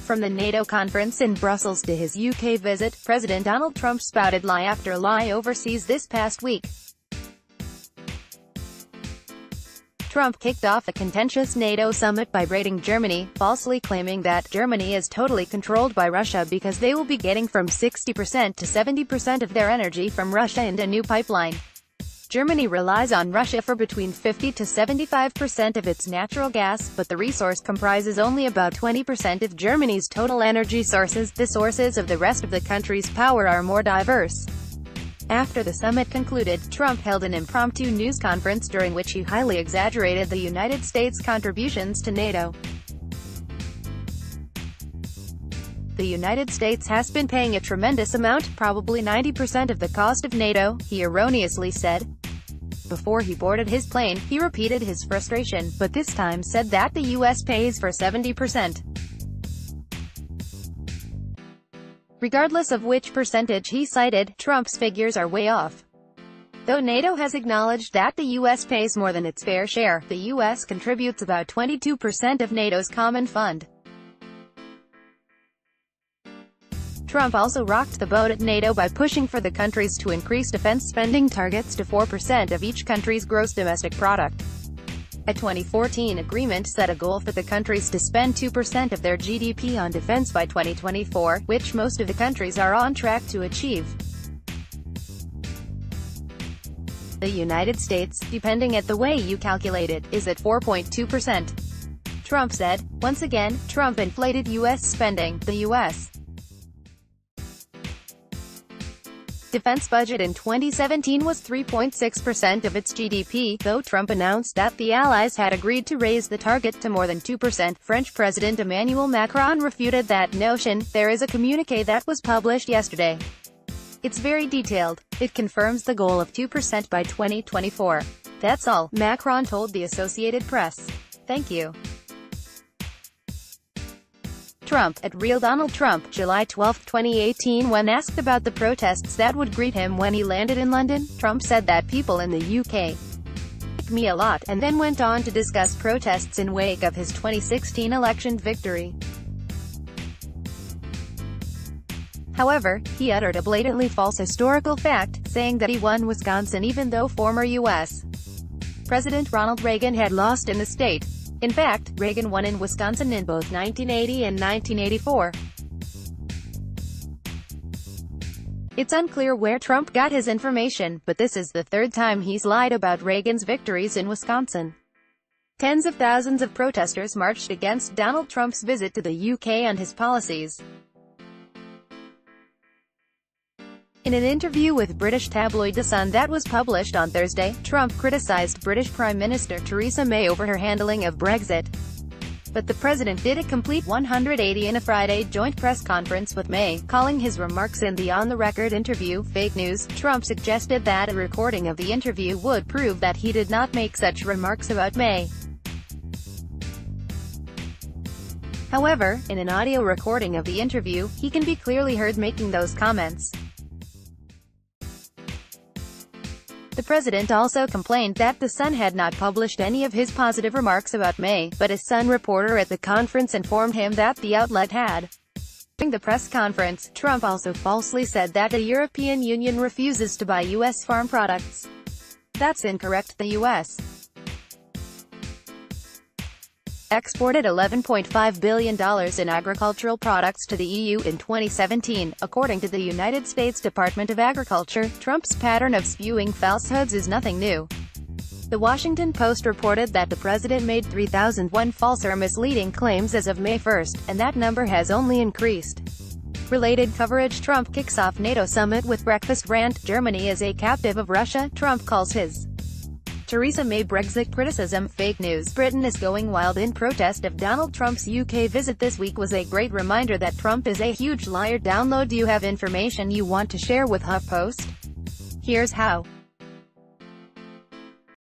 From the NATO conference in Brussels to his UK visit, President Donald Trump spouted lie after lie overseas this past week. Trump kicked off a contentious NATO summit by berating Germany, falsely claiming that Germany is totally controlled by Russia because they will be getting from 60% to 70% of their energy from Russia in a new pipeline. Germany relies on Russia for between 50 to 75% of its natural gas, but the resource comprises only about 20% of Germany's total energy sources. The sources of the rest of the country's power are more diverse. After the summit concluded, Trump held an impromptu news conference during which he highly exaggerated the United States' contributions to NATO. The United States has been paying a tremendous amount, probably 90% of the cost of NATO, he erroneously said. Before he boarded his plane, he repeated his frustration, but this time said that the U.S. pays for 70%. Regardless of which percentage he cited, Trump's figures are way off. Though NATO has acknowledged that the U.S. pays more than its fair share, the U.S. contributes about 22% of NATO's common fund. Trump also rocked the boat at NATO by pushing for the countries to increase defense spending targets to 4% of each country's gross domestic product. A 2014 agreement set a goal for the countries to spend 2% of their GDP on defense by 2024, which most of the countries are on track to achieve. The United States, depending at the way you calculate it, is at 4.2%. Trump said. Once again, Trump inflated U.S. spending. The U.S. defense budget in 2017 was 3.6% of its GDP, though Trump announced that the Allies had agreed to raise the target to more than 2%. French President Emmanuel Macron refuted that notion. There is a communiqué that was published yesterday. It's very detailed. It confirms the goal of 2% by 2024. That's all, Macron told the Associated Press. Thank you. Trump, at Real Donald Trump, July 12, 2018. When asked about the protests that would greet him when he landed in London, Trump said that people in the UK like me a lot, and then went on to discuss protests in wake of his 2016 election victory. However, he uttered a blatantly false historical fact, saying that he won Wisconsin even though former U.S. President Ronald Reagan had lost in the state. In fact, Reagan won in Wisconsin in both 1980 and 1984. It's unclear where Trump got his information, but this is the third time he's lied about Reagan's victories in Wisconsin. Tens of thousands of protesters marched against Donald Trump's visit to the UK and his policies. In an interview with British tabloid The Sun that was published on Thursday, Trump criticized British Prime Minister Theresa May over her handling of Brexit. But the president did a complete 180 in a Friday joint press conference with May, calling his remarks in the on-the-record interview fake news. Trump suggested that a recording of the interview would prove that he did not make such remarks about May. However, in an audio recording of the interview, he can be clearly heard making those comments. The president also complained that The Sun had not published any of his positive remarks about May, but a Sun reporter at the conference informed him that the outlet had. During the press conference, Trump also falsely said that the European Union refuses to buy U.S. farm products. That's incorrect. The U.S. exported $11.5 billion in agricultural products to the EU in 2017, according to the United States Department of Agriculture. Trump's pattern of spewing falsehoods is nothing new. The Washington Post reported that the president made 3,001 false or misleading claims as of May 1, and that number has only increased. Related coverage. Trump kicks off NATO summit with breakfast rant. Germany is a captive of Russia, Trump calls his. Theresa May Brexit criticism fake news. Britain is going wild in protest of Donald Trump's UK visit this week was a great reminder that Trump is a huge liar. Download. Do you have information you want to share with HuffPost? Here's how.